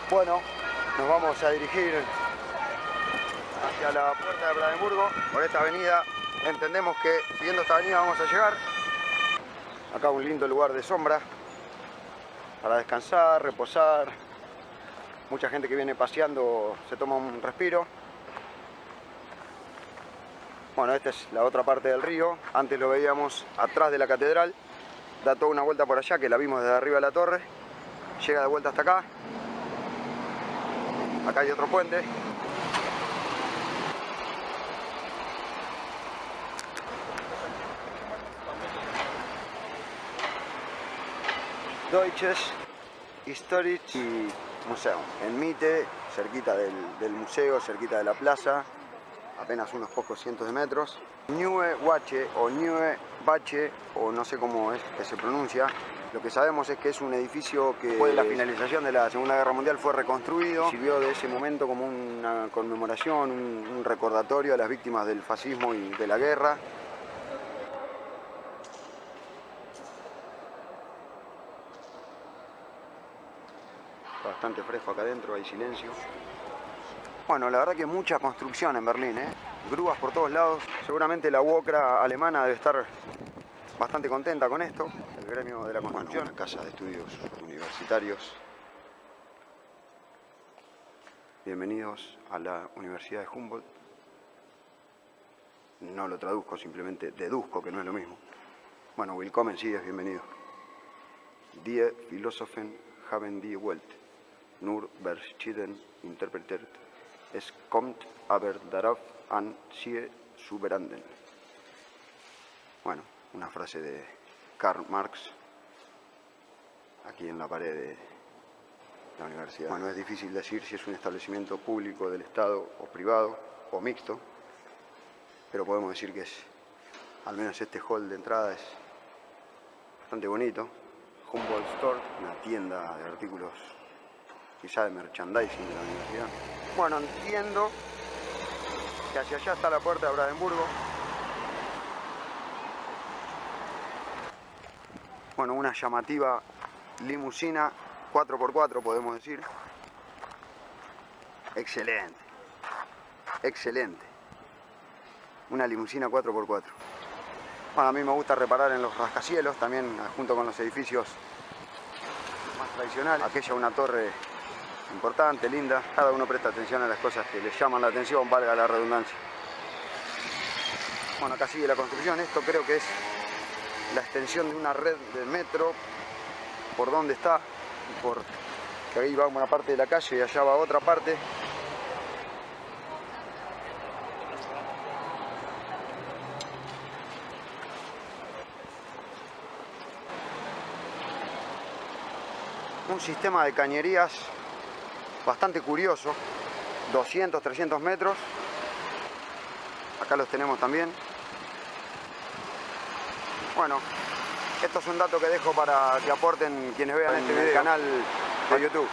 Bueno, nos vamos a dirigir hacia la puerta de Brandenburgo por esta avenida. Entendemos que siguiendo esta avenida vamos a llegar. Acá un lindo lugar de sombra para descansar, reposar. Mucha gente que viene paseando se toma un respiro. Bueno, esta es la otra parte del río. Antes lo veíamos atrás de la catedral. Da toda una vuelta por allá, que la vimos desde arriba de la torre. Llega de vuelta hasta acá. Acá hay otro puente. Deutsches Historisches Museum. En Mitte, cerquita del museo, cerquita de la plaza. Apenas unos pocos cientos de metros. Neue Wache o Neue Wache, o no sé cómo es que se pronuncia. Lo que sabemos es que es un edificio que después de la finalización de la Segunda Guerra Mundial fue reconstruido. Sirvió de ese momento como una conmemoración, un recordatorio a las víctimas del fascismo y de la guerra. Bastante fresco acá adentro, hay silencio. Bueno, la verdad que mucha construcción en Berlín, grúas por todos lados. Seguramente la UOCRA alemana debe estar bastante contenta con esto. El gremio de la construcción. Bueno, una casa de estudios universitarios. Bienvenidos a la Universidad de Humboldt. No lo traduzco, simplemente deduzco que no es lo mismo. Bueno, willkommen, sí, es bienvenido. Die Philosophen haben die Welt nur verschieden interpretiert. Es kommt aber darauf an, sie zu behandeln. Bueno, una frase de Karl Marx aquí en la pared de la universidad. Bueno, es difícil decir si es un establecimiento público del Estado o privado o mixto, pero podemos decir que es, al menos este hall de entrada es bastante bonito. Humboldt Store, una tienda de artículos quizá de merchandising de la universidad. Bueno, entiendo que hacia allá está la puerta de Brandenburgo. Bueno, una llamativa limusina 4x4 podemos decir. Excelente, excelente. Una limusina 4x4. Bueno, a mí me gusta reparar en los rascacielos, también junto con los edificios más tradicionales. Aquella una torre importante, linda. Cada uno presta atención a las cosas que le llaman la atención, valga la redundancia. Bueno, acá sigue la construcción. Esto creo que es la extensión de una red de metro. Por donde está, por que ahí va una parte de la calle y allá va otra parte. Un sistema de cañerías bastante curioso, 200, 300 metros. Acá los tenemos también. Bueno, esto es un dato que dejo para que aporten quienes vean este video. El canal de YouTube.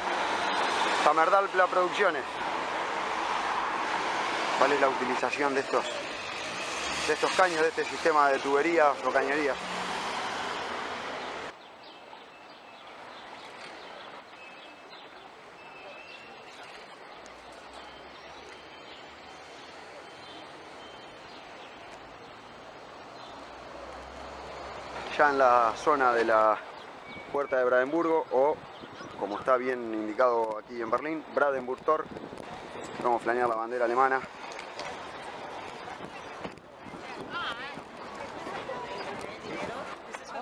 Samerdalpla Producciones. ¿Cuál es la utilización de estos caños, de este sistema de tuberías o cañerías? Ya en la zona de la puerta de Brandenburgo, o como está bien indicado aquí en Berlín, Brandenburg Tor. Vamos a flanear la bandera alemana.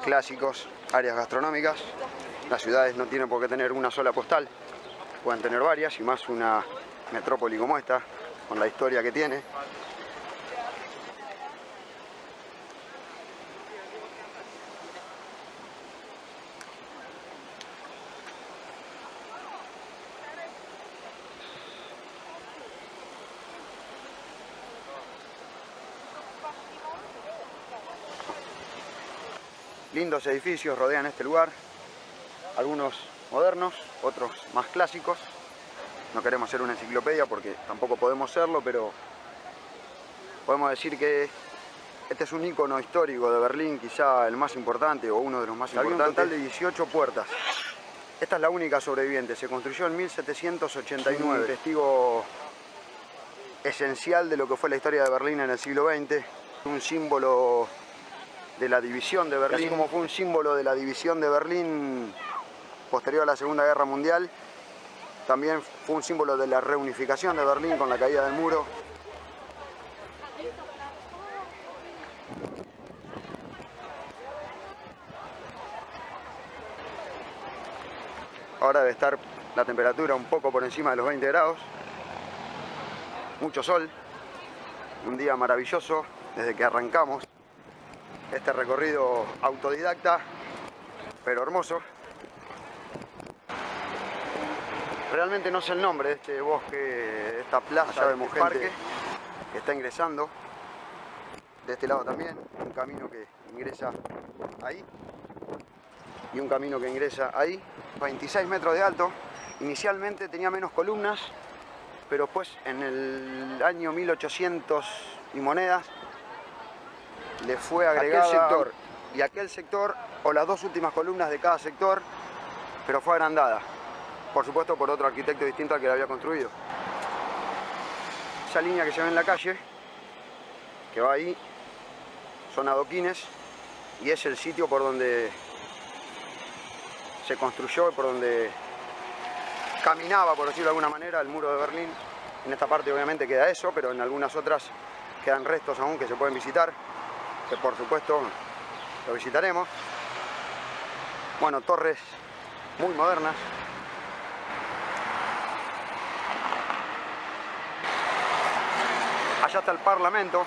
Clásicos, áreas gastronómicas. Las ciudades no tienen por qué tener una sola postal, pueden tener varias, y más una metrópoli como esta, con la historia que tiene. Lindos edificios rodean este lugar, algunos modernos, otros más clásicos. No queremos ser una enciclopedia porque tampoco podemos serlo, pero podemos decir que este es un ícono histórico de Berlín, quizá el más importante o uno de los más importantes. Había un total de 18 puertas. Esta es la única sobreviviente, se construyó en 1789. Un testigo esencial de lo que fue la historia de Berlín en el siglo XX, un símbolo de la división de Berlín, así como fue un símbolo de la división de Berlín posterior a la Segunda Guerra Mundial, también fue un símbolo de la reunificación de Berlín con la caída del muro. Ahora debe estar la temperatura un poco por encima de los 20 grados. Mucho sol. Un día maravilloso desde que arrancamos este recorrido autodidacta, pero hermoso. Realmente no sé el nombre de este bosque, de esta plaza, de este parque que está ingresando. De este lado también, un camino que ingresa ahí y un camino que ingresa ahí. 26 metros de alto. Inicialmente tenía menos columnas, pero después en el año 1800 y monedas le fue agregada aquel sector y aquel sector, o las dos últimas columnas de cada sector, pero fue agrandada, por supuesto por otro arquitecto distinto al que la había construido. Esa línea que se ve en la calle, que va ahí, son adoquines y es el sitio por donde se construyó y por donde caminaba, por decirlo de alguna manera, el muro de Berlín. En esta parte obviamente queda eso, pero en algunas otras quedan restos aún que se pueden visitar, que por supuesto lo visitaremos. Bueno, torres muy modernas. Allá está el Parlamento.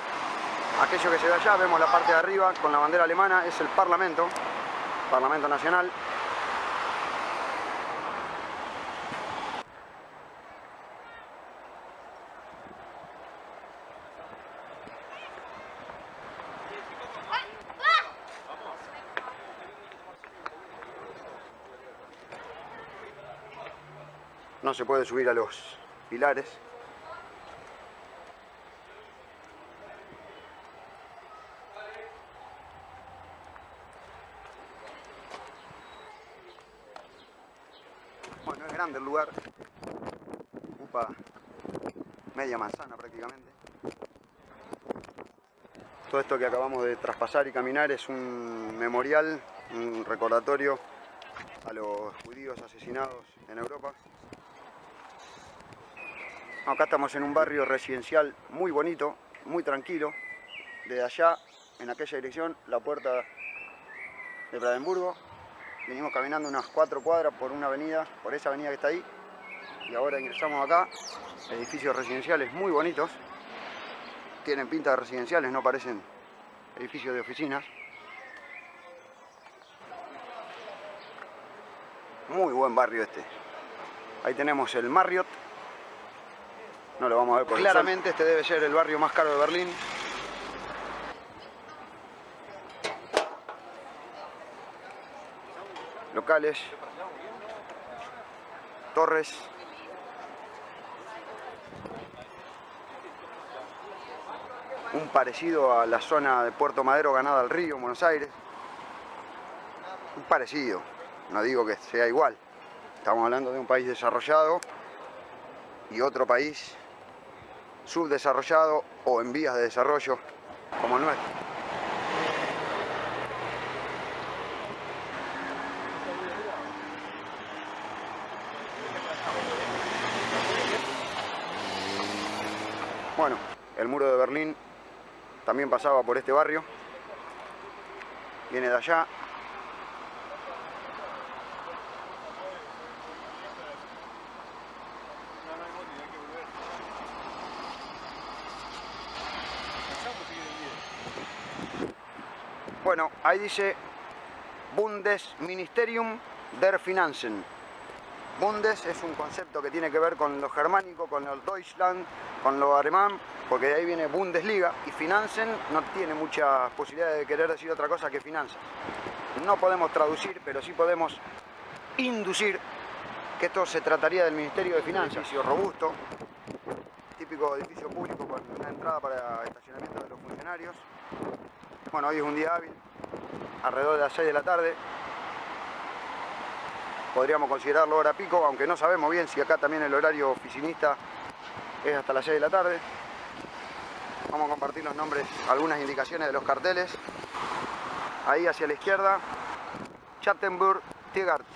Aquello que se ve allá, vemos la parte de arriba con la bandera alemana, es el Parlamento Nacional. No se puede subir a los pilares. Bueno, es grande el lugar. Ocupa media manzana prácticamente. Todo esto que acabamos de traspasar y caminar es un memorial, un recordatorio a los judíos asesinados en Europa. Acá estamos en un barrio residencial muy bonito, muy tranquilo. Desde allá, en aquella dirección, la puerta de Brandenburgo. Venimos caminando unas 4 cuadras por una avenida, por esa avenida que está ahí. Y ahora ingresamos acá. Edificios residenciales muy bonitos. Tienen pinta de residenciales, no parecen edificios de oficinas. Muy buen barrio este. Ahí tenemos el Marriott. No lo vamos a ver por claramente, este debe ser el barrio más caro de Berlín. Locales, torres, un parecido a la zona de Puerto Madero ganada al río en Buenos Aires. Un parecido, no digo que sea igual. Estamos hablando de un país desarrollado y otro país subdesarrollado o en vías de desarrollo como el nuestro. Bueno, el muro de Berlín también pasaba por este barrio, viene de allá. Bueno, ahí dice Bundesministerium der Finanzen. Bundes es un concepto que tiene que ver con lo germánico, con lo Deutschland, con lo alemán, porque de ahí viene Bundesliga, y Finanzen no tiene mucha posibilidad de querer decir otra cosa que finanzas. No podemos traducir, pero sí podemos inducir que esto se trataría del Ministerio de Finanzas. Un edificio robusto, típico edificio público con una entrada para estacionamiento de los funcionarios. Bueno, hoy es un día hábil, alrededor de las 6 de la tarde. podríamos considerarlo hora pico, aunque no sabemos bien si acá también el horario oficinista es hasta las 6 de la tarde. Vamos a compartir los nombres, algunas indicaciones de los carteles. Ahí hacia la izquierda, Chattenburg, Tiergarten,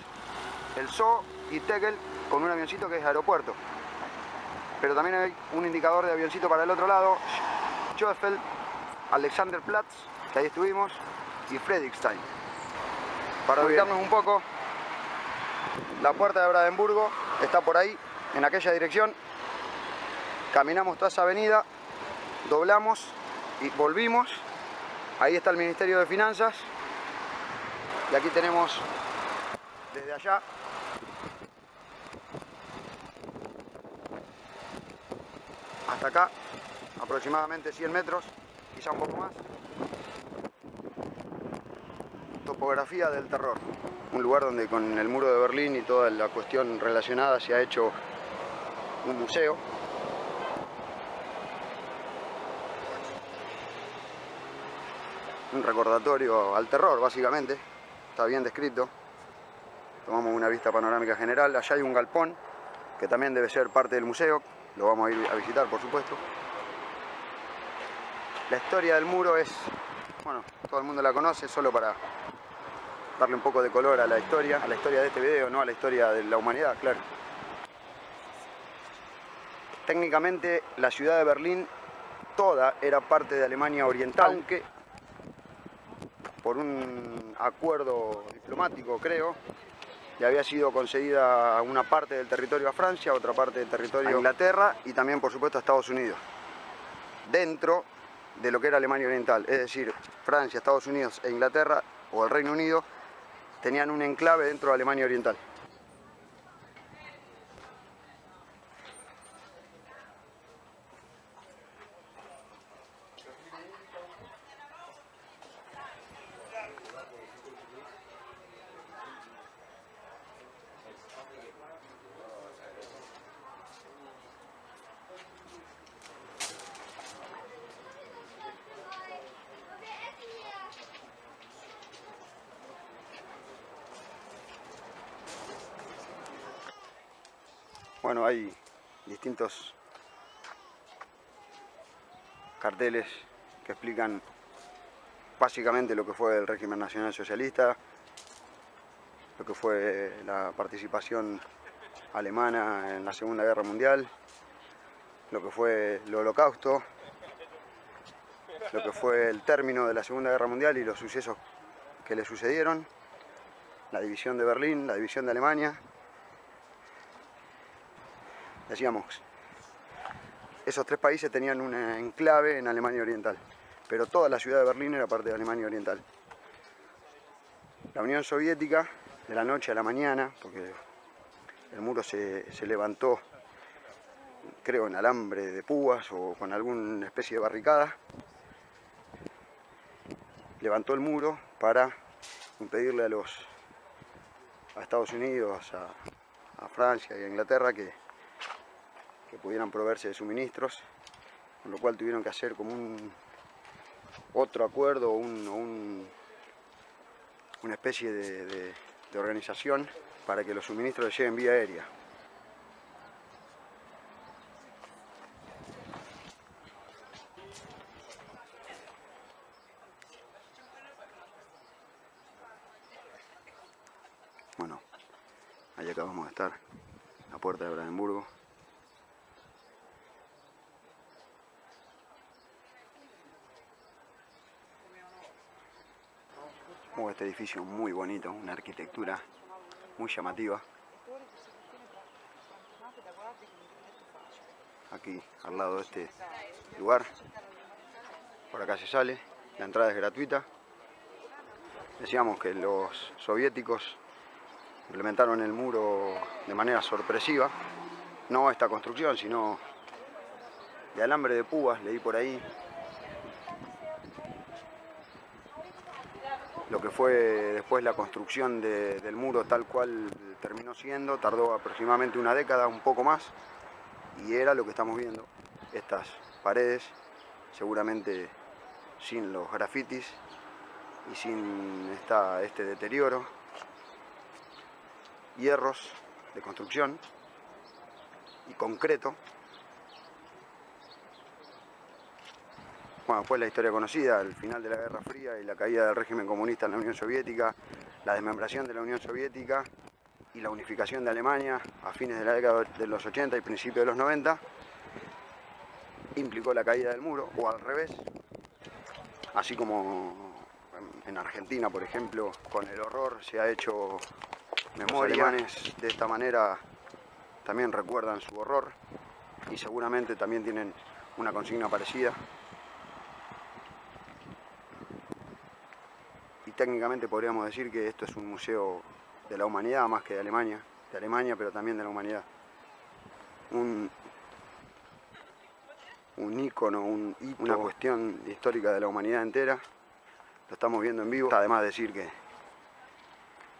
el Zoo y Tegel con un avioncito que es aeropuerto. Pero también hay un indicador de avioncito para el otro lado, Schoefeld, Alexanderplatz, que ahí estuvimos, y Fredrikstein. Para ubicarnos un poco, la puerta de Brandenburgo está por ahí, en aquella dirección. Caminamos toda esa avenida, doblamos y volvimos. Ahí está el Ministerio de Finanzas. Y aquí tenemos desde allá hasta acá, aproximadamente 100 metros, quizá un poco más. Topografía del terror. Un lugar donde con el muro de Berlín y toda la cuestión relacionada se ha hecho un museo. Un recordatorio al terror, básicamente. Está bien descrito. Tomamos una vista panorámica general. Allá hay un galpón, que también debe ser parte del museo. Lo vamos a ir a visitar, por supuesto. La historia del muro es, bueno, todo el mundo la conoce, solo para darle un poco de color a la historia de este video, no a la historia de la humanidad, claro. Técnicamente, la ciudad de Berlín toda era parte de Alemania Oriental, aunque por un acuerdo diplomático, creo, le había sido concedida una parte del territorio a Francia, otra parte del territorio a Inglaterra y también, por supuesto, a Estados Unidos, dentro de lo que era Alemania Oriental. Es decir, Francia, Estados Unidos e Inglaterra, o el Reino Unido, tenían un enclave dentro de Alemania Oriental. Bueno, hay distintos carteles que explican básicamente lo que fue el régimen nacional socialista, lo que fue la participación alemana en la Segunda Guerra Mundial, lo que fue el Holocausto, lo que fue el término de la Segunda Guerra Mundial y los sucesos que le sucedieron, la división de Berlín, la división de Alemania. Decíamos, esos tres países tenían un enclave en Alemania Oriental, pero toda la ciudad de Berlín era parte de Alemania Oriental. La Unión Soviética, de la noche a la mañana, porque el muro se levantó, creo, en alambre de púas o con alguna especie de barricada, levantó el muro para impedirle a Estados Unidos, a Francia y a Inglaterra que pudieran proveerse de suministros, con lo cual tuvieron que hacer como otro acuerdo, una especie de organización para que los suministros les lleguen vía aérea. Bueno, ahí acabamos de estar, la puerta de Brandenburgo. Este edificio muy bonito, una arquitectura muy llamativa. Aquí al lado de este lugar, por acá se sale, la entrada es gratuita. Decíamos que los soviéticos implementaron el muro de manera sorpresiva, no esta construcción, sino de alambre de púas, leí por ahí. Lo que fue después la construcción del muro tal cual terminó siendo, tardó aproximadamente una década, un poco más, y era lo que estamos viendo, estas paredes, seguramente sin los grafitis y sin este deterioro. hierros de construcción y concreto. Bueno, después la historia conocida, el final de la Guerra Fría y la caída del régimen comunista en la Unión Soviética, la desmembración de la Unión Soviética y la unificación de Alemania a fines de la década de los 80 y principios de los 90, implicó la caída del muro, o al revés, así como en Argentina, por ejemplo, con el horror se ha hecho memoria. Los alemanes de esta manera también recuerdan su horror y seguramente también tienen una consigna parecida. Y técnicamente podríamos decir que esto es un museo de la humanidad más que de Alemania, pero también de la humanidad. Un ícono, una cuestión histórica de la humanidad entera. Lo estamos viendo en vivo. Además de decir que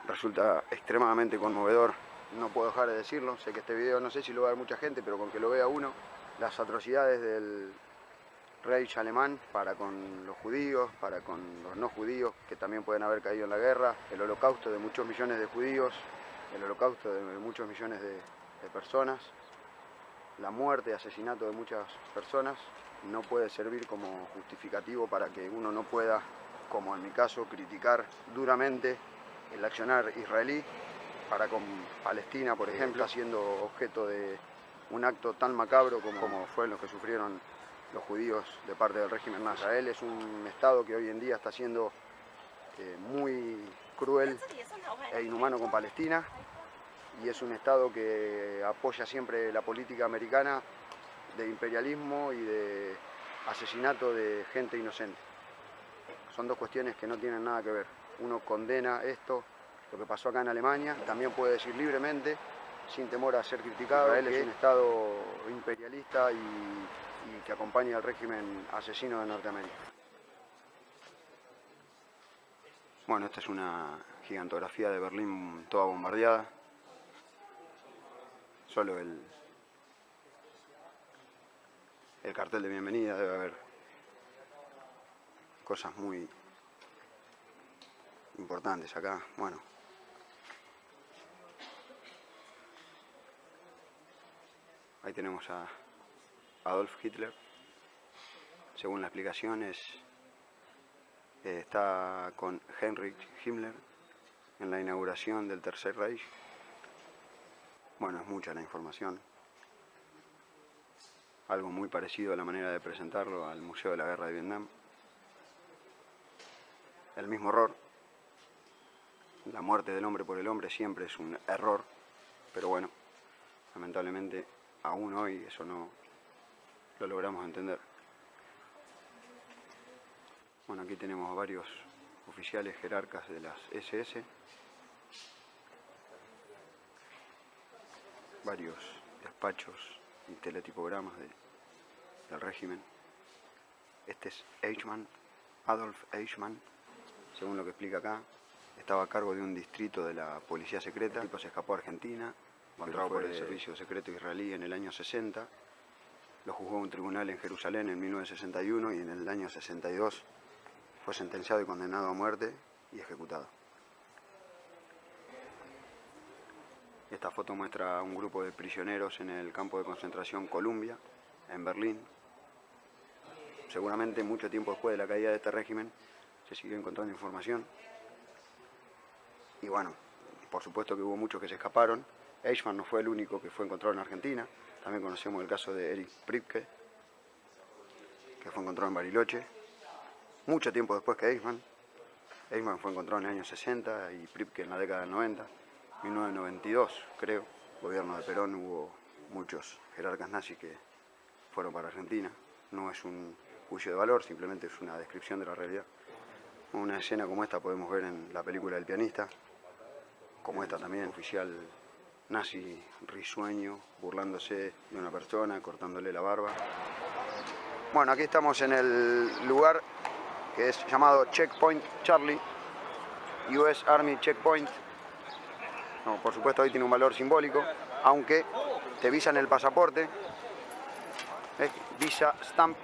resulta extremadamente conmovedor, no puedo dejar de decirlo. Sé que este video no sé si lo va a ver mucha gente, pero con que lo vea uno, las atrocidades del Reich alemán para con los judíos, para con los no judíos que también pueden haber caído en la guerra, el holocausto de muchos millones de judíos, el holocausto de muchos millones de personas, la muerte y asesinato de muchas personas, no puede servir como justificativo para que uno no pueda, como en mi caso, criticar duramente el accionar israelí para con Palestina, por ejemplo, siendo objeto de un acto tan macabro como fue lo que sufrieron los judíos de parte del régimen nazi. Israel es un estado que hoy en día está siendo muy cruel e inhumano con Palestina, y es un estado que apoya siempre la política americana de imperialismo y de asesinato de gente inocente. Son dos cuestiones que no tienen nada que ver. Uno condena esto, lo que pasó acá en Alemania, también puede decir libremente, sin temor a ser criticado. Israel es un estado imperialista y que acompaña al régimen asesino de Norteamérica. Bueno, esta es una gigantografía de Berlín toda bombardeada. Solo el cartel de bienvenida, debe haber cosas muy importantes acá. Bueno, ahí tenemos a Adolf Hitler. Según las explicaciones, está con Heinrich Himmler en la inauguración del Tercer Reich. Bueno, es mucha la información. Algo muy parecido a la manera de presentarlo al Museo de la Guerra de Vietnam. El mismo horror. La muerte del hombre por el hombre siempre es un error, pero bueno, lamentablemente aún hoy eso no lo logramos entender. Bueno, aquí tenemos a varios oficiales jerarcas de las SS, varios despachos y teletipogramas del régimen. Este es Eichmann, Adolf Eichmann, según lo que explica acá. Estaba a cargo de un distrito de la policía secreta. El tipo se escapó a Argentina, encontrado por el servicio secreto israelí en el año 60. Lo juzgó un tribunal en Jerusalén en 1961 y en el año 62 fue sentenciado y condenado a muerte y ejecutado. Esta foto muestra a un grupo de prisioneros en el campo de concentración Columbia, en Berlín. Seguramente mucho tiempo después de la caída de este régimen se siguió encontrando información. Y bueno, por supuesto que hubo muchos que se escaparon. Eichmann no fue el único que fue encontrado en Argentina. También conocemos el caso de Erich Priebke, que fue encontrado en Bariloche. Mucho tiempo después que Eichmann. Eichmann fue encontrado en el año 60 y Priebke en la década del 90. 1992, creo, gobierno de Perón, hubo muchos jerarcas nazis que fueron para Argentina. No es un juicio de valor, simplemente es una descripción de la realidad. Una escena como esta podemos ver en la película El pianista, como esta también, oficial nazi risueño, burlándose de una persona, cortándole la barba. Bueno, aquí estamos en el lugar que es llamado Checkpoint Charlie, US Army Checkpoint. No, por supuesto, hoy tiene un valor simbólico, aunque te visan el pasaporte, ¿ves? Visa Stamp,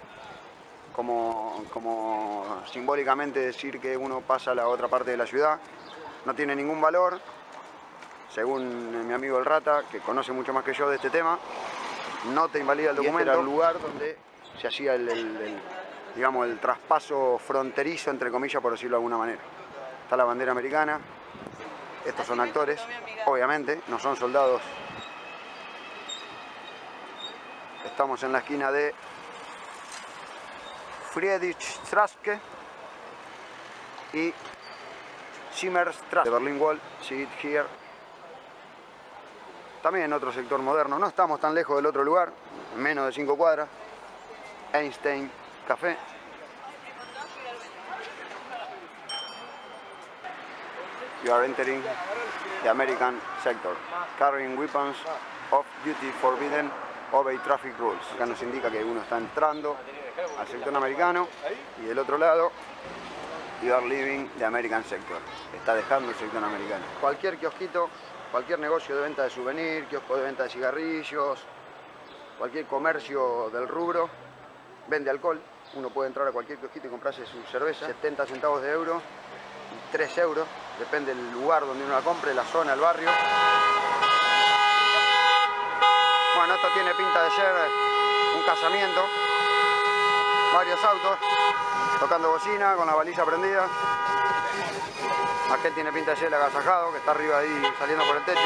como simbólicamente decir que uno pasa a la otra parte de la ciudad. No tiene ningún valor, según mi amigo el Rata, que conoce mucho más que yo de este tema, no te invalida el documento. Este era el lugar donde se hacía digamos, el traspaso fronterizo, entre comillas, por decirlo de alguna manera. Está la bandera americana, estos son actores, obviamente, no son soldados. Estamos en la esquina de Friedrichstraße y Zimmerstraße. De Berlin Wall, see it here. También otro sector moderno, no estamos tan lejos del otro lugar, menos de 5 cuadras. Einstein Café. You are entering the American sector. Carrying weapons off duty forbidden. Obey traffic rules. Acá nos indica que uno está entrando al sector americano y del otro lado, you are leaving the American sector. Está dejando el sector americano. Cualquier kiosquito, cualquier negocio de venta de souvenir, kiosco de venta de cigarrillos, cualquier comercio del rubro, vende alcohol. Uno puede entrar a cualquier kiosquito y comprarse su cerveza, 70 centavos de euro y 3 euros, depende del lugar donde uno la compre, la zona, el barrio. Bueno, esto tiene pinta de ser un casamiento, varios autos, tocando bocina, con la baliza prendida. Aquel tiene pinta de ser el agasajado, que está arriba ahí saliendo por el techo.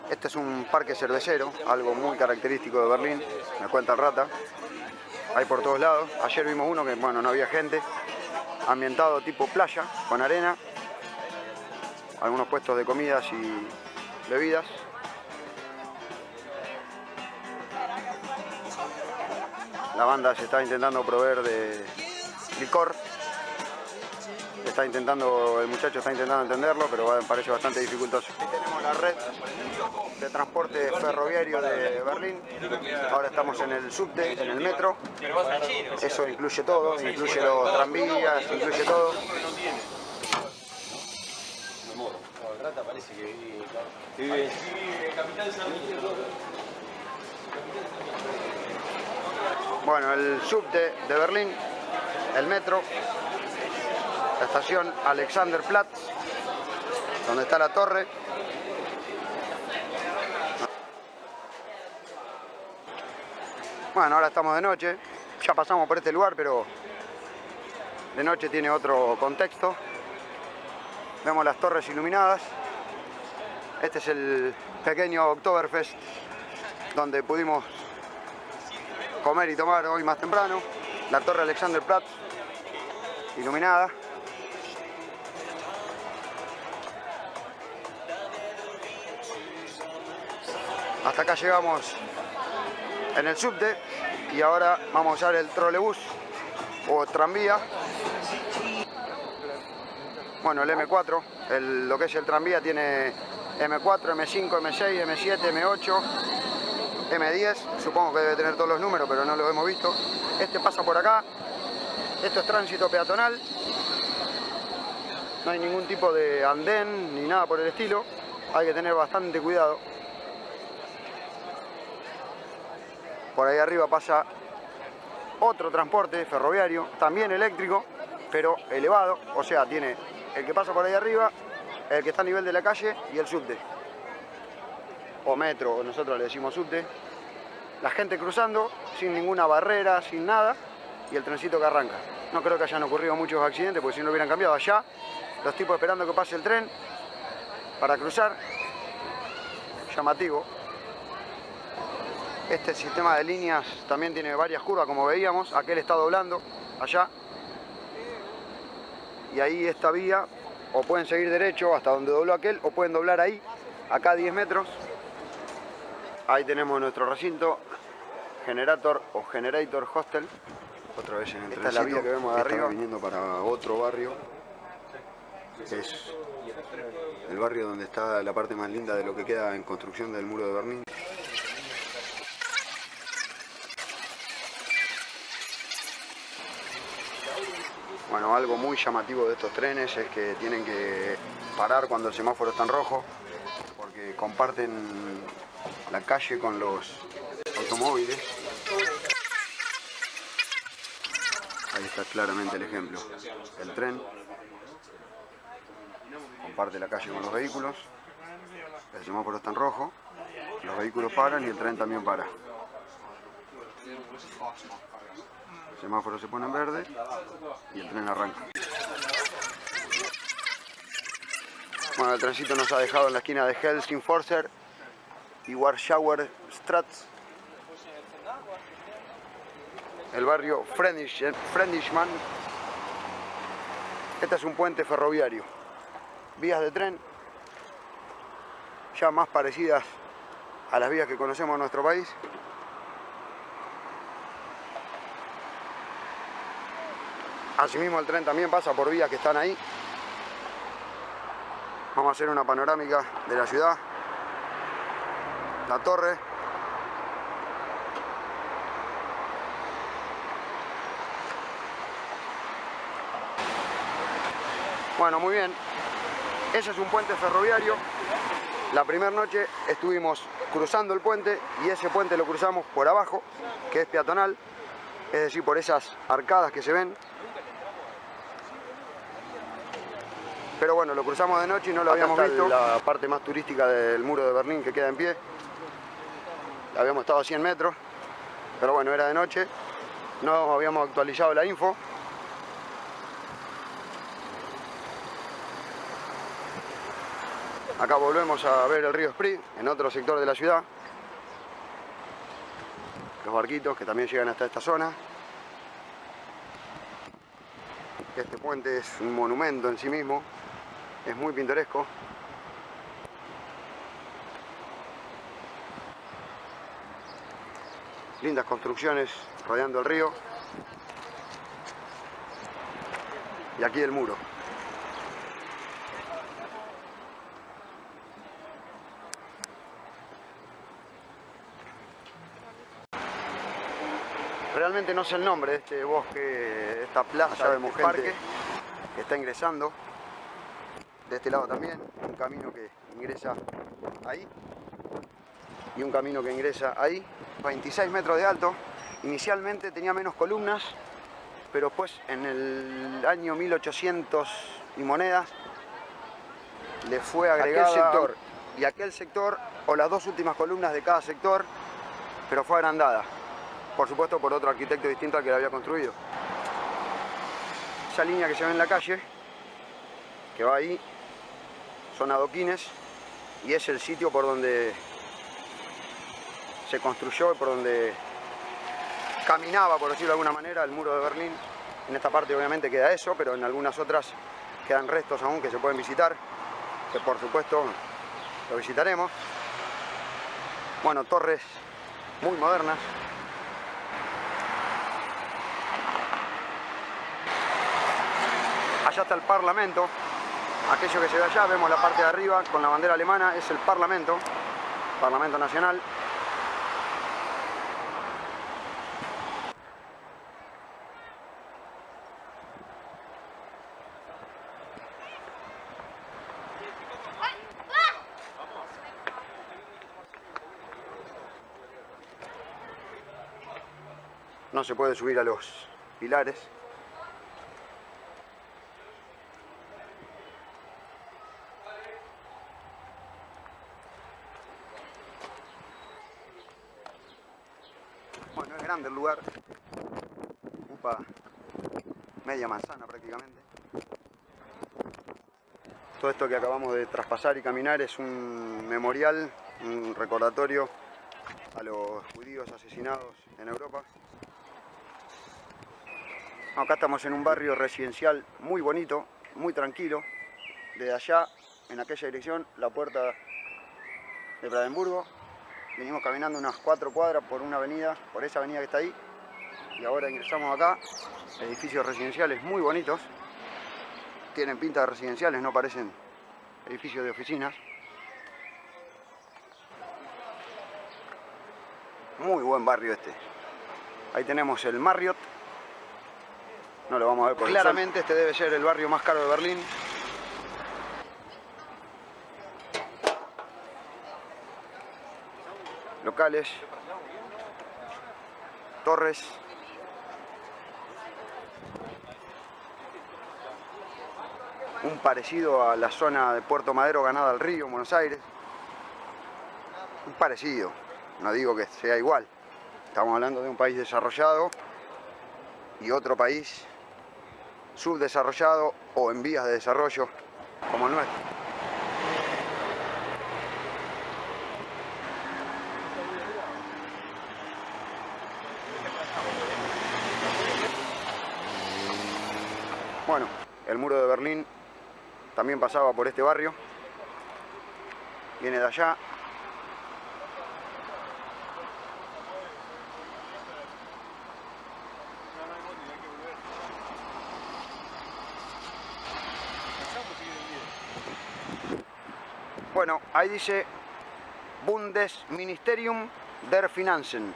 Este es un parque cervecero, algo muy característico de Berlín, me cuenta el Rata. Hay por todos lados. Ayer vimos uno que, bueno, no había gente, ambientado tipo playa, con arena. Algunos puestos de comidas y bebidas. La banda se está intentando proveer de licor. El muchacho está intentando entenderlo, pero parece bastante dificultoso. Aquí tenemos la red de transporte ferroviario de Berlín. Ahora estamos en el subte, en el metro. Eso incluye todo, incluye los tranvías, incluye todo. Bueno, el subte de Berlín, el metro, la estación Alexanderplatz, donde está la torre. Bueno, ahora estamos de noche, ya pasamos por este lugar, pero de noche tiene otro contexto. Vemos las torres iluminadas. Este es el pequeño Oktoberfest donde pudimos comer y tomar hoy más temprano. La torre Alexanderplatz iluminada. Hasta acá llegamos en el subte y ahora vamos a usar el trolebús o tranvía. Bueno, el M4, lo que es el tranvía tiene M4, M5, M6, M7, M8, M10. Supongo que debe tener todos los números, pero no los hemos visto. Este pasa por acá. Esto es tránsito peatonal. No hay ningún tipo de andén ni nada por el estilo. Hay que tener bastante cuidado. Por ahí arriba pasa otro transporte ferroviario, también eléctrico, pero elevado. O sea, tiene el que pasa por ahí arriba, el que está a nivel de la calle y el subte. O metro, nosotros le decimos subte. La gente cruzando sin ninguna barrera, sin nada, y el trencito que arranca. No creo que hayan ocurrido muchos accidentes, porque si no lo hubieran cambiado allá, los tipos esperando que pase el tren para cruzar. Llamativo. Este sistema de líneas también tiene varias curvas, como veíamos. Aquel está doblando allá. Y ahí esta vía, o pueden seguir derecho hasta donde dobló aquel, o pueden doblar ahí, acá 10 metros. Ahí tenemos nuestro recinto, Generator o Generator Hostel. Otra vez en el trencito. Esta es la vía que vemos de arriba. Viniendo para otro barrio. Es el barrio donde está la parte más linda de lo que queda en construcción del muro de Berlín. Bueno, algo muy llamativo de estos trenes es que tienen que parar cuando el semáforo está en rojo, porque comparten la calle con los automóviles. Ahí está claramente el ejemplo. El tren comparte la calle con los vehículos. El semáforo está en rojo, los vehículos paran y el tren también para. El semáforo se pone en verde y el tren arranca. Bueno, el trencito nos ha dejado en la esquina de Helsingforser y Warschauer Straße, el barrio Friedrichsmann. Este es un puente ferroviario. Vías de tren ya más parecidas a las vías que conocemos en nuestro país. Asimismo el tren también pasa por vías que están ahí. Vamos a hacer una panorámica de la ciudad. La torre. Bueno, muy bien. Ese es un puente ferroviario. La primera noche estuvimos cruzando el puente y ese puente lo cruzamos por abajo, que es peatonal, es decir, por esas arcadas que se ven. Pero bueno, lo cruzamos de noche y no lo habíamos visto. La parte más turística del muro de Berlín que queda en pie. Habíamos estado a 100 metros, pero bueno, era de noche. No habíamos actualizado la info. Acá volvemos a ver el río Spree, en otro sector de la ciudad. Los barquitos que también llegan hasta esta zona. Este puente es un monumento en sí mismo. Es muy pintoresco. Lindas construcciones rodeando el río. Y aquí el muro. Realmente no sé el nombre de este bosque, esta plaza de gente parque que está ingresando. De este lado también, un camino que ingresa ahí y un camino que ingresa ahí. 26 metros de alto. Inicialmente tenía menos columnas, pero después en el año 1800 y monedas le fue agregada aquel sector y aquel sector, o las dos últimas columnas de cada sector, pero fue agrandada. Por supuesto por otro arquitecto distinto al que la había construido. Esa línea que se ve en la calle, que va ahí, son adoquines y es el sitio por donde se construyó, por donde caminaba, por decirlo de alguna manera, el muro de Berlín. En esta parte obviamente queda eso, pero en algunas otras quedan restos aún que se pueden visitar, que por supuesto lo visitaremos. Bueno, torres muy modernas. Allá está el Parlamento, aquello que se ve allá, vemos la parte de arriba con la bandera alemana, es el Parlamento, Parlamento Nacional. No se puede subir a los pilares. Bueno, es grande el lugar, ocupa media manzana prácticamente. Todo esto que acabamos de traspasar y caminar es un memorial, un recordatorio a los judíos asesinados en Europa. Acá estamos en un barrio residencial muy bonito, muy tranquilo. Desde allá, en aquella dirección, la puerta de Brandenburgo. Venimos caminando unas 4 cuadras por una avenida, por esa avenida que está ahí. Y ahora ingresamos acá, edificios residenciales muy bonitos. Tienen pinta de residenciales, no parecen edificios de oficinas. Muy buen barrio este. Ahí tenemos el Marriott. No lo vamos a ver por claramente el sol. Este debe ser el barrio más caro de Berlín. Locales, torres. un parecido a la zona de Puerto Madero ganada al río en Buenos Aires. Un parecido, no digo que sea igual. Estamos hablando de un país desarrollado y otro país subdesarrollado o en vías de desarrollo como el nuestro. Bueno, el muro de Berlín también pasaba por este barrio, viene de allá. Bueno, ahí dice Bundesministerium der Finanzen.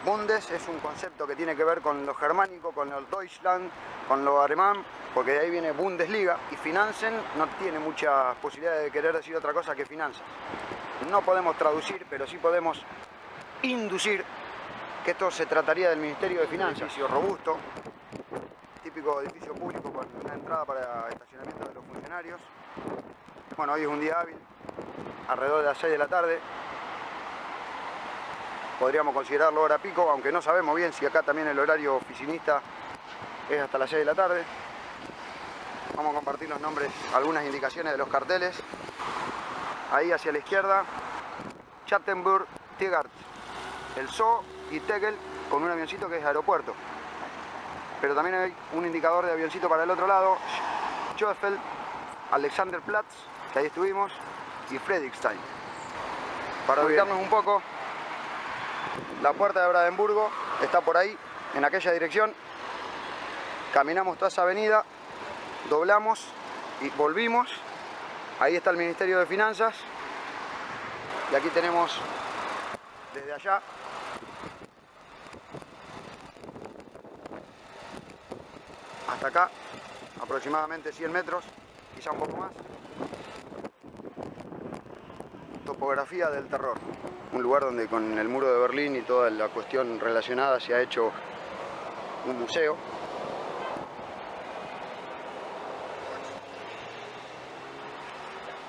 Bundes es un concepto que tiene que ver con lo germánico, con lo Deutschland, con lo alemán, porque de ahí viene Bundesliga, y Finanzen no tiene muchas posibilidades de querer decir otra cosa que finanzas. No podemos traducir, pero sí podemos inducir que esto se trataría del Ministerio de Finanzas. Un edificio robusto, típico edificio público con una entrada para estacionamiento de los funcionarios. Bueno, hoy es un día hábil, alrededor de las 6 de la tarde. Podríamos considerarlo hora pico, aunque no sabemos bien si acá también el horario oficinista es hasta las 6 de la tarde. Vamos a compartir los nombres, algunas indicaciones de los carteles. Ahí hacia la izquierda, Chattenburg, Tiergarten, el Zoo y Tegel con un avioncito que es aeropuerto. Pero también hay un indicador de avioncito para el otro lado, Schoenfeld, Alexanderplatz, que ahí estuvimos, y Friedrichshain. Para ubicarnos un poco, la puerta de Brandenburgo está por ahí, en aquella dirección. Caminamos toda esa avenida, doblamos y volvimos. Ahí está el Ministerio de Finanzas. Y aquí tenemos desde allá hasta acá, aproximadamente 100 metros, quizá un poco más. Topografía del terror. Un lugar donde con el muro de Berlín y toda la cuestión relacionada se ha hecho un museo.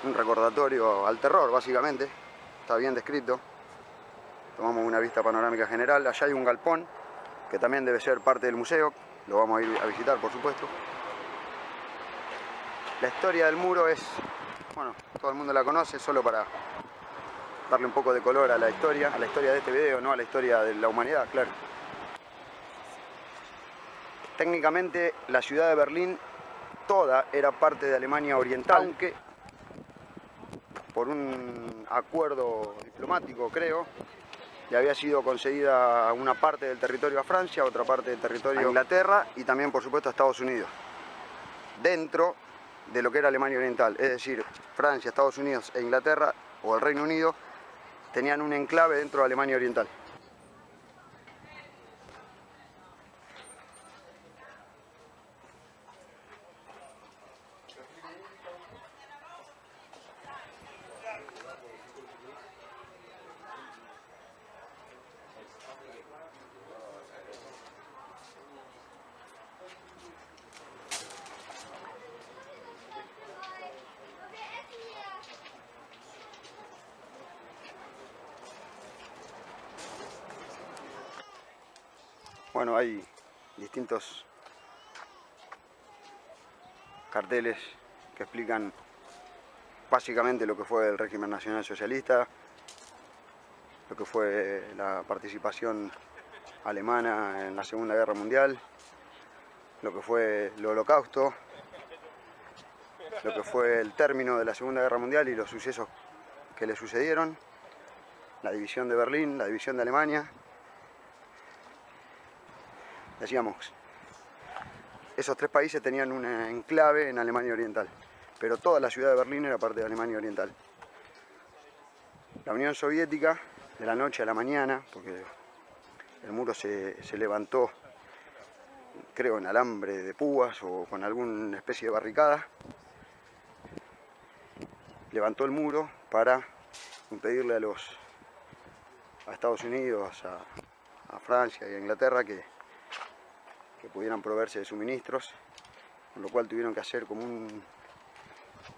Un recordatorio al terror, básicamente. Está bien descrito. Tomamos una vista panorámica general. Allá hay un galpón que también debe ser parte del museo. Lo vamos a ir a visitar, por supuesto. La historia del muro es, bueno, todo el mundo la conoce, solo para darle un poco de color a la historia de este video, no a la historia de la humanidad, claro. Técnicamente la ciudad de Berlín toda era parte de Alemania Oriental, aunque por un acuerdo diplomático, creo, le había sido concedida una parte del territorio a Francia, otra parte del territorio a Inglaterra y también, por supuesto, a Estados Unidos, dentro de lo que era Alemania Oriental. Es decir, Francia, Estados Unidos e Inglaterra, o el Reino Unido, tenían un enclave dentro de Alemania Oriental. Bueno, hay distintos carteles que explican básicamente lo que fue el régimen nacional socialista, lo que fue la participación alemana en la Segunda Guerra Mundial, lo que fue el Holocausto, lo que fue el término de la Segunda Guerra Mundial y los sucesos que le sucedieron, la división de Berlín, la división de Alemania. Decíamos, esos tres países tenían un enclave en Alemania Oriental, pero toda la ciudad de Berlín era parte de Alemania Oriental. La Unión Soviética, de la noche a la mañana, porque el muro se levantó, creo, en alambre de púas o con alguna especie de barricada, levantó el muro para impedirle a Estados Unidos, a Francia y a Inglaterra que pudieran proveerse de suministros con lo cual tuvieron que hacer como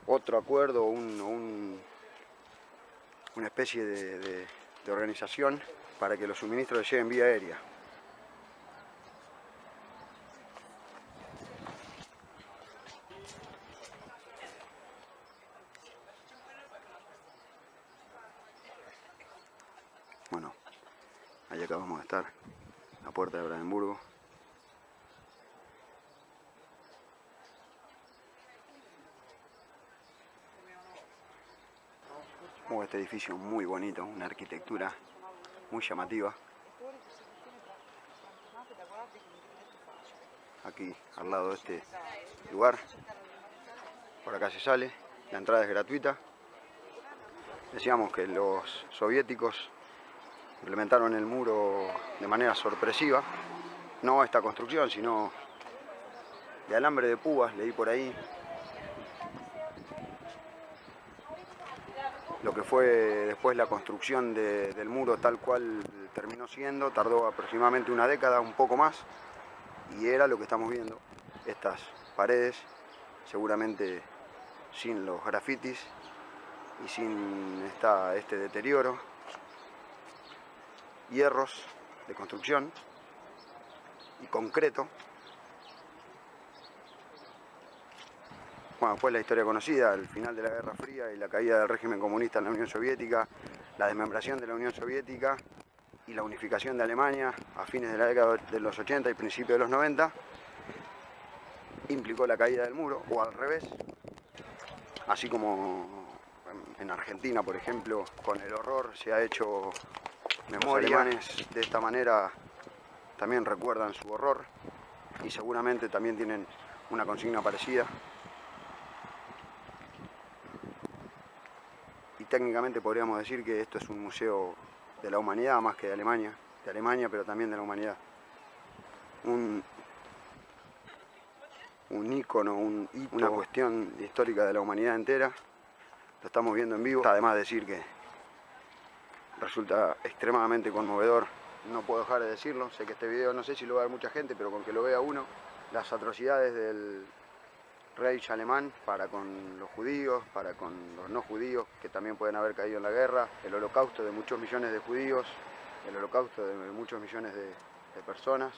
otro acuerdo, una especie de organización para que los suministros lleguen vía aérea. Bueno, ahí acabamos de estar, la puerta de Brandenburgo. Este edificio muy bonito, una arquitectura muy llamativa. Aquí al lado de este lugar, por acá se sale, la entrada es gratuita. Decíamos que los soviéticos implementaron el muro de manera sorpresiva, no esta construcción, sino de alambre de púas, leí por ahí. Lo que fue después la construcción del muro tal cual terminó siendo, tardó aproximadamente una década, un poco más, y era lo que estamos viendo, estas paredes, seguramente sin los grafitis y sin este deterioro, hierros de construcción y concreto. Bueno, después la historia conocida, el final de la Guerra Fría y la caída del régimen comunista en la Unión Soviética, la desmembración de la Unión Soviética y la unificación de Alemania a fines de la década de los 80 y principios de los 90, implicó la caída del muro, o al revés, así como en Argentina, por ejemplo, con el horror se ha hecho memoria. Los alemanes de esta manera también recuerdan su horror y seguramente también tienen una consigna parecida. Y técnicamente podríamos decir que esto es un museo de la humanidad más que de Alemania, pero también de la humanidad. Un ícono, un hito, una cuestión histórica de la humanidad entera. Lo estamos viendo en vivo. Además de decir que resulta extremadamente conmovedor, no puedo dejar de decirlo. Sé que este video no sé si lo va a ver mucha gente, pero con que lo vea uno, las atrocidades del Reich alemán para con los judíos, para con los no judíos que también pueden haber caído en la guerra, el holocausto de muchos millones de judíos, el holocausto de muchos millones de personas,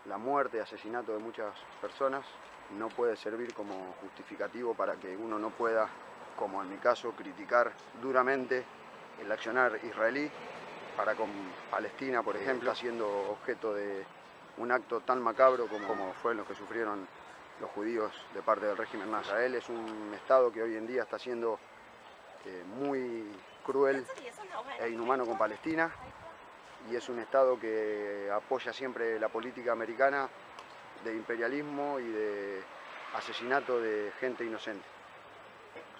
la muerte y asesinato de muchas personas, no puede servir como justificativo para que uno no pueda, como en mi caso, criticar duramente el accionar israelí para con Palestina, por ejemplo, está siendo objeto de un acto tan macabro como fue lo que sufrieron los judíos de parte del régimen nazi. Israel es un estado que hoy en día está siendo muy cruel e inhumano con Palestina, y es un estado que apoya siempre la política americana de imperialismo y de asesinato de gente inocente.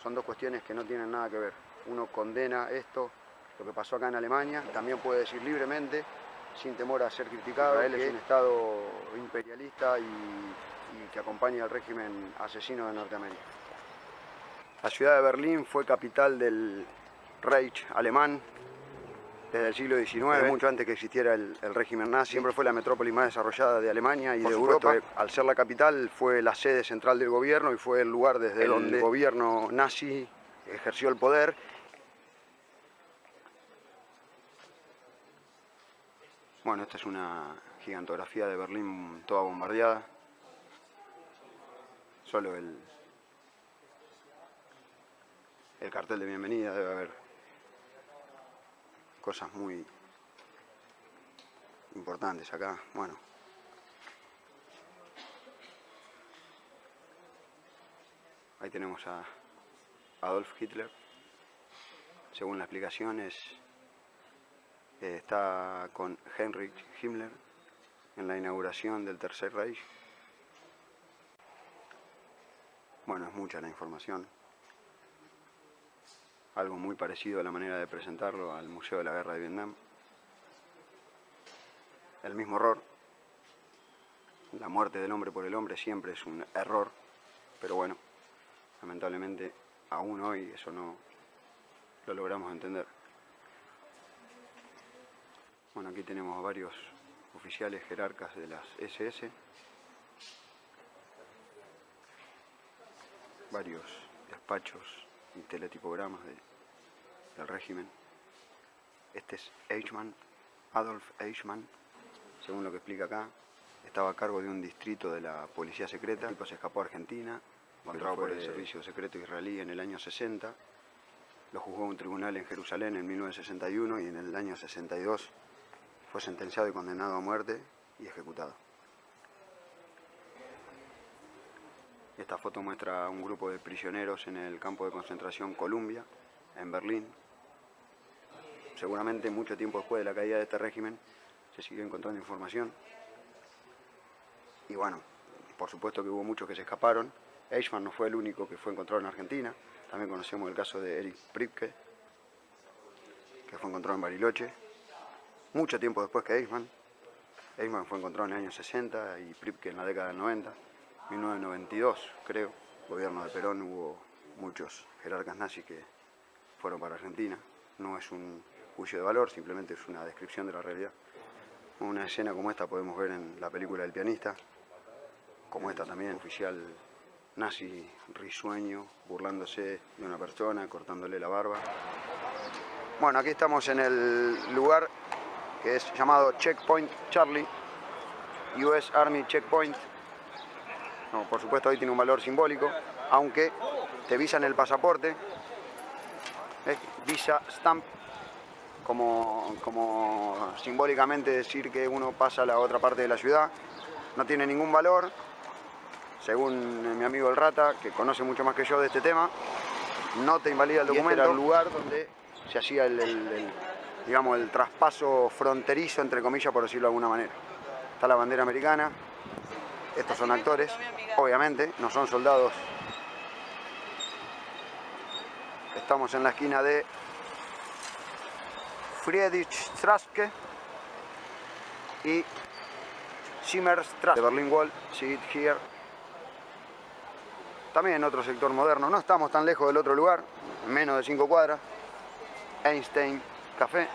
Son dos cuestiones que no tienen nada que ver. Uno condena esto, lo que pasó acá en Alemania, también puede decir libremente, sin temor a ser criticado, Israel es un estado imperialista y que acompaña al régimen asesino de Norteamérica. La ciudad de Berlín fue capital del Reich alemán desde el siglo XIX, mucho antes que existiera el régimen nazi. Siempre fue la metrópoli más desarrollada de Alemania y de Europa. Al ser la capital fue la sede central del gobierno y fue el lugar desde donde el gobierno nazi ejerció el poder. Bueno, esta es una gigantografía de Berlín toda bombardeada. Solo el cartel de bienvenida, debe haber cosas muy importantes acá. Bueno, ahí tenemos a Adolf Hitler. Según las explicaciones, está con Heinrich Himmler en la inauguración del Tercer Reich. Bueno, es mucha la información. Algo muy parecido a la manera de presentarlo al Museo de la Guerra de Vietnam. El mismo horror. La muerte del hombre por el hombre siempre es un error, pero bueno, lamentablemente aún hoy eso no lo logramos entender. Bueno, aquí tenemos a varios oficiales jerarcas de las SS. varios despachos y teletipogramas del régimen. Este es Eichmann, Adolf Eichmann, según lo que explica acá. Estaba a cargo de un distrito de la policía secreta. El tipo se escapó a Argentina, encontrado por el servicio secreto israelí en el año 60. Lo juzgó un tribunal en Jerusalén en 1961 y en el año 62 fue sentenciado y condenado a muerte y ejecutado. Esta foto muestra a un grupo de prisioneros en el campo de concentración Columbia, en Berlín. Seguramente mucho tiempo después de la caída de este régimen se siguió encontrando información. Y bueno, por supuesto que hubo muchos que se escaparon. Eichmann no fue el único que fue encontrado en Argentina. También conocemos el caso de Erich Priebke, que fue encontrado en Bariloche. Mucho tiempo después que Eichmann. Eichmann fue encontrado en el año 60 y Priebke en la década del 90. 1992, creo, gobierno de Perón, hubo muchos jerarcas nazis que fueron para Argentina. No es un juicio de valor, simplemente es una descripción de la realidad. Una escena como esta podemos ver en la película El pianista, como esta también, oficial nazi risueño, burlándose de una persona, cortándole la barba. Bueno, aquí estamos en el lugar que es llamado Checkpoint Charlie, US Army Checkpoint. No, por supuesto ahí tiene un valor simbólico, aunque te visan el pasaporte, ¿ves? Visa Stamp, como simbólicamente decir que uno pasa a la otra parte de la ciudad. No tiene ningún valor, según mi amigo el Rata, que conoce mucho más que yo de este tema. No te invalida el documento. Este era el lugar donde se hacía digamos, el traspaso fronterizo, entre comillas, por decirlo de alguna manera. Está la bandera americana. Estos son actores, obviamente, no son soldados. Estamos en la esquina de Friedrichstraße y Zimmerstraße, de Berlin Wall, see it here. También otro sector moderno, no estamos tan lejos del otro lugar, menos de 5 cuadras. Einstein Café.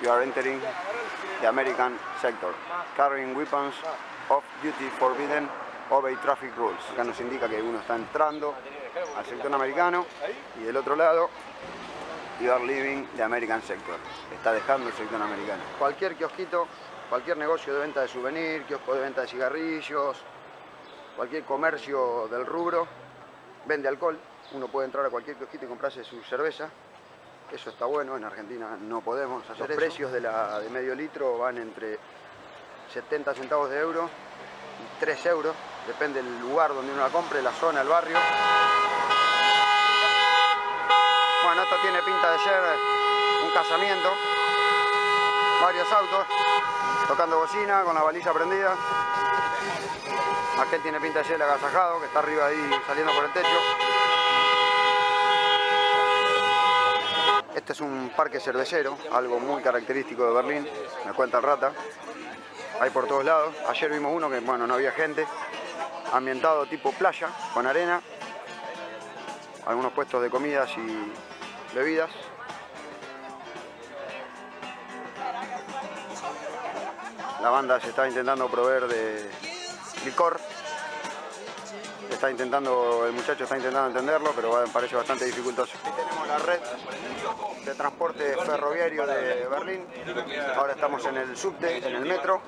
You are entering the American sector. Carrying weapons off duty forbidden, obey traffic rules. Acá nos indica que uno está entrando al sector americano y del otro lado, you are leaving the American sector. Está dejando el sector americano. Cualquier kiosquito, cualquier negocio de venta de souvenir, kiosco de venta de cigarrillos, cualquier comercio del rubro, vende alcohol. Uno puede entrar a cualquier kiosquito y comprarse su cerveza. Eso está bueno, en Argentina no podemos hacer eso. Los precios de medio litro van entre 70 centavos de euro y 3 euros, depende del lugar donde uno la compre, la zona, el barrio. Bueno, esto tiene pinta de ser un casamiento, varios autos, tocando bocina, con la baliza prendida. Aquel tiene pinta de ser el agasajado, que está arriba ahí saliendo por el techo. Este es un parque cervecero, algo muy característico de Berlín, me cuenta el Rata. Hay por todos lados. Ayer vimos uno que, bueno, no había gente. Ambientado tipo playa, con arena. Algunos puestos de comidas y bebidas. La banda se está intentando proveer de licor. El muchacho está intentando entenderlo, pero parece bastante dificultoso. Aquí tenemos la red de transporte ferroviario de Berlín. Ahora estamos en el subte, en el metro.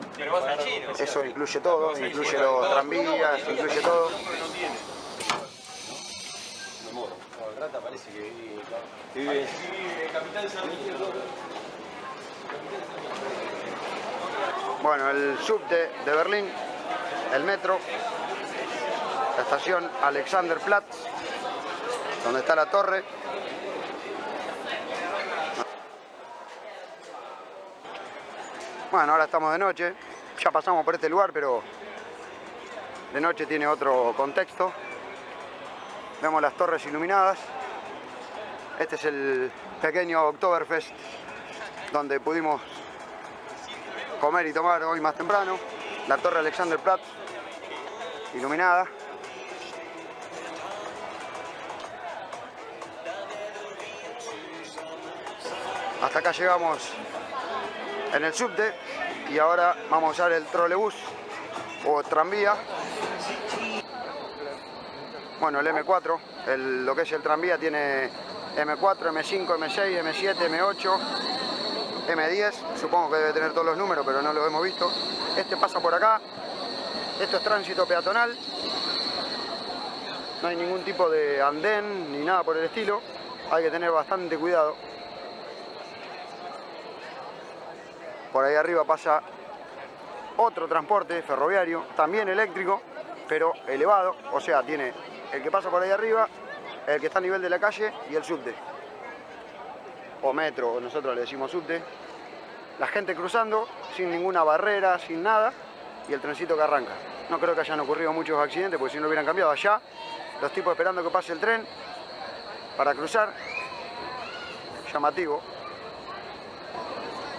Eso incluye todo, incluye los tranvías, incluye todo. Bueno, el subte de Berlín, el metro. La estación Alexanderplatz, donde está la torre. Bueno, ahora estamos de noche, ya pasamos por este lugar, pero de noche tiene otro contexto. Vemos las torres iluminadas. Este es el pequeño Oktoberfest, donde pudimos comer y tomar hoy más temprano. La torre Alexanderplatz, iluminada. Hasta acá llegamos en el subte y ahora vamos a usar el trolebús o tranvía. Bueno, el M4, lo que es el tranvía, tiene M4, M5, M6, M7, M8, M10. Supongo que debe tener todos los números, pero no los hemos visto. Este pasa por acá. Esto es tránsito peatonal. No hay ningún tipo de andén ni nada por el estilo. Hay que tener bastante cuidado. Por ahí arriba pasa otro transporte ferroviario, también eléctrico, pero elevado. O sea, tiene el que pasa por ahí arriba, el que está a nivel de la calle y el subte. O metro, nosotros le decimos subte. La gente cruzando sin ninguna barrera, sin nada, y el trencito que arranca. No creo que hayan ocurrido muchos accidentes, porque si no hubieran cambiado allá. Los tipos esperando que pase el tren para cruzar. Llamativo.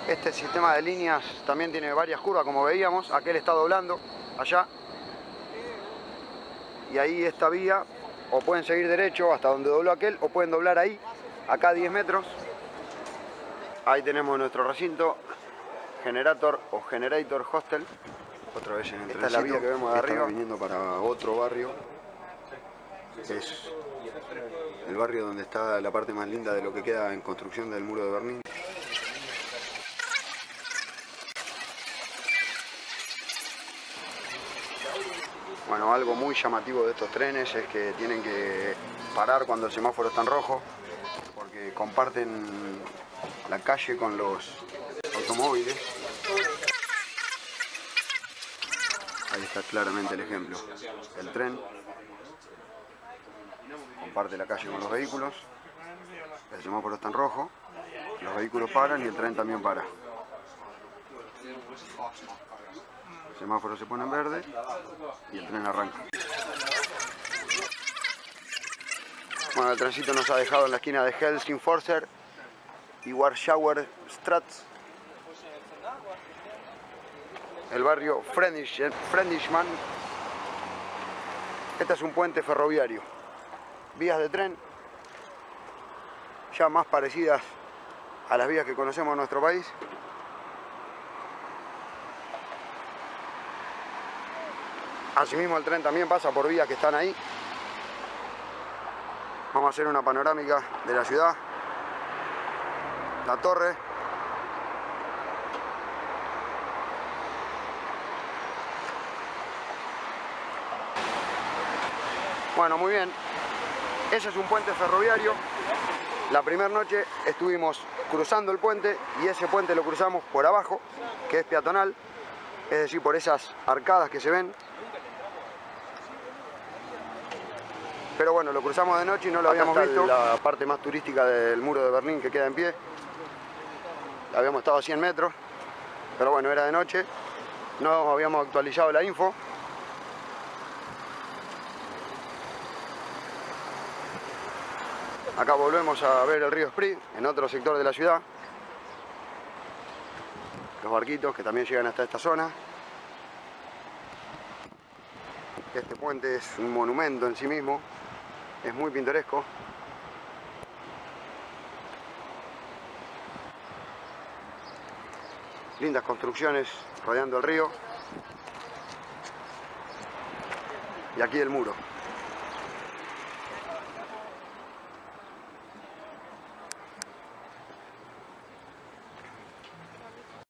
Este sistema de líneas también tiene varias curvas, como veíamos. Aquel está doblando allá. Y ahí esta vía, o pueden seguir derecho hasta donde dobló aquel, o pueden doblar ahí, acá a 10 metros. Ahí tenemos nuestro recinto, Generator o Generator Hostel. Otra vez en el trencito. Esta es la vía que vemos de arriba. Viniendo para otro barrio. Es el barrio donde está la parte más linda de lo que queda en construcción del muro de Berlín. Bueno, algo muy llamativo de estos trenes es que tienen que parar cuando el semáforo está en rojo, porque comparten la calle con los automóviles. Ahí está claramente el ejemplo. El tren comparte la calle con los vehículos, el semáforo está en rojo, los vehículos paran y el tren también para. El semáforo se pone en verde y el tren arranca. Bueno, el trencito nos ha dejado en la esquina de Helsingforser y Warschauer Straße. El barrio Friedrichsmann. Este es un puente ferroviario. Vías de tren ya más parecidas a las vías que conocemos en nuestro país. Asimismo el tren también pasa por vías que están ahí. Vamos a hacer una panorámica de la ciudad. La torre. Bueno, muy bien. Ese es un puente ferroviario. La primera noche estuvimos cruzando el puente y ese puente lo cruzamos por abajo, que es peatonal, es decir, por esas arcadas que se ven. Pero bueno, lo cruzamos de noche y no lo habíamos visto. La parte más turística del muro de Berlín que queda en pie. Habíamos estado a 100 metros, pero bueno, era de noche. No habíamos actualizado la info. Acá volvemos a ver el río Spree, en otro sector de la ciudad. Los barquitos que también llegan hasta esta zona. Este puente es un monumento en sí mismo. Es muy pintoresco. Lindas construcciones rodeando el río. Y aquí el muro.